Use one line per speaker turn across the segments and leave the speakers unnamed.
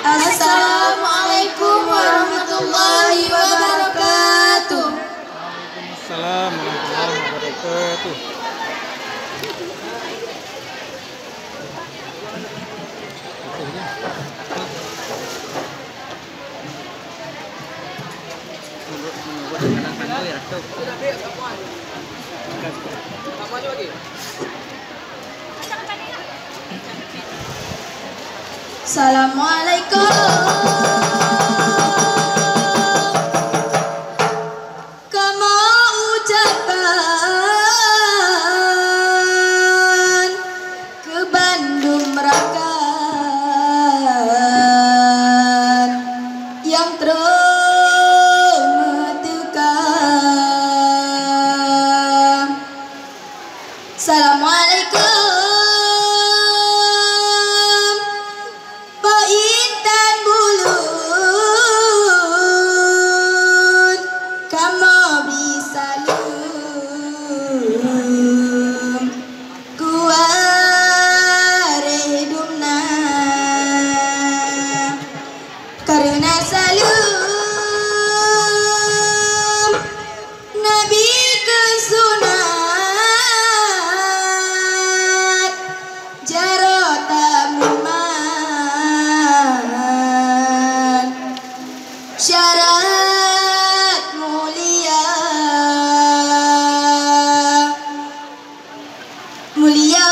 Assalamualaikum warahmatullahi wabarakatuh.
Waalaikumsalam warahmatullahi wabarakatuh.
Assalamualaikum. Kamu ucapkan ke Bandung Merakan yang termetukan. Assalamualaikum. Karena salam Nabi kesunat jarota mumat syarat mulia mulia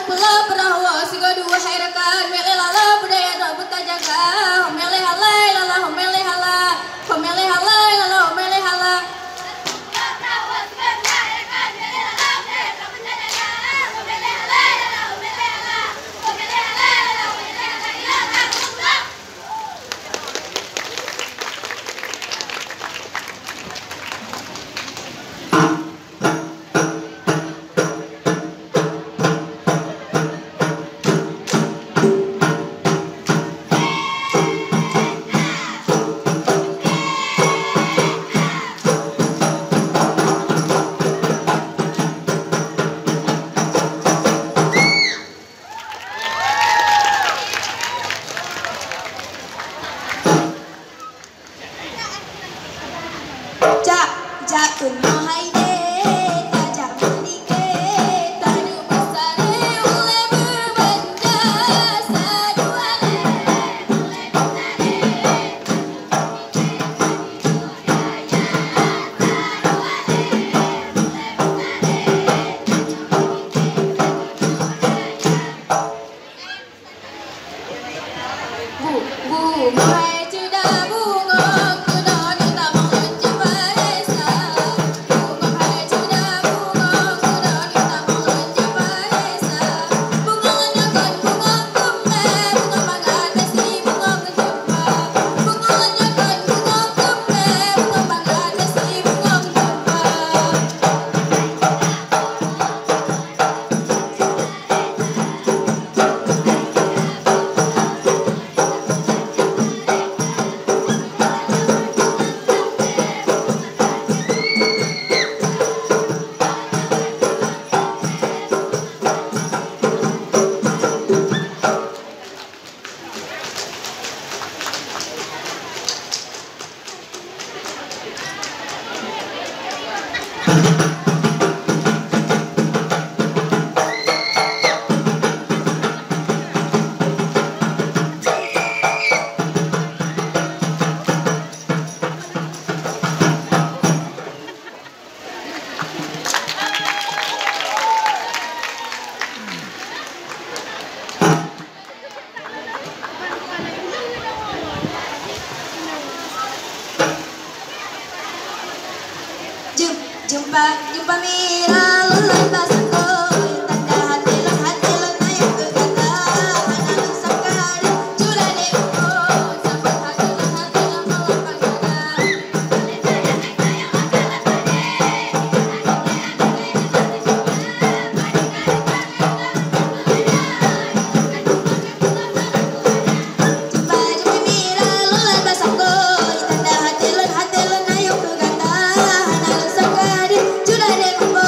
Pulau perahu sigo dua hairakan mele lala budaya tak buta jaga mele halai lala mele halai Jakun mohaide tajak menike tanu besare ule berbenda saduale ule bu mai juda bunga kuda ni tamang lonje paresa bunga mai juda bunga kuda ni tamang lonje paresa bunga nyakan bunga kume bunga magan besi bunga kejumpa bunga nyakan bunga kume bunga magan besi bunga kejumpa. Jumpa mira lulai basangkoi tanda hati lan ayo ke kata hanalun sakari curane uko sampai hati lan malam pangada Jumpa mira lulai basangkoi tanda hati lan ayo ke kata hanalun sakari curane uko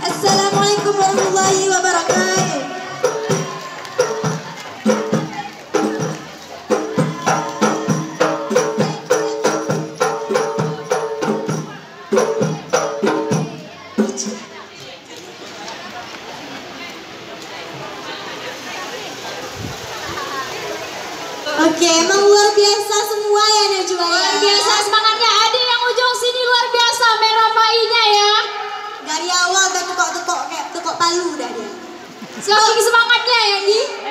Assalamualaikum warahmatullahi wabarakatuh. Oke, emang luar biasa semua ya Najwa.
Luar biasa semangatnya. Ada yang ujung sini luar biasa merah painya ya.
Dari awal udah tukok-tukok kayak tukok palu dah dia.
Saking semangatnya ya Di.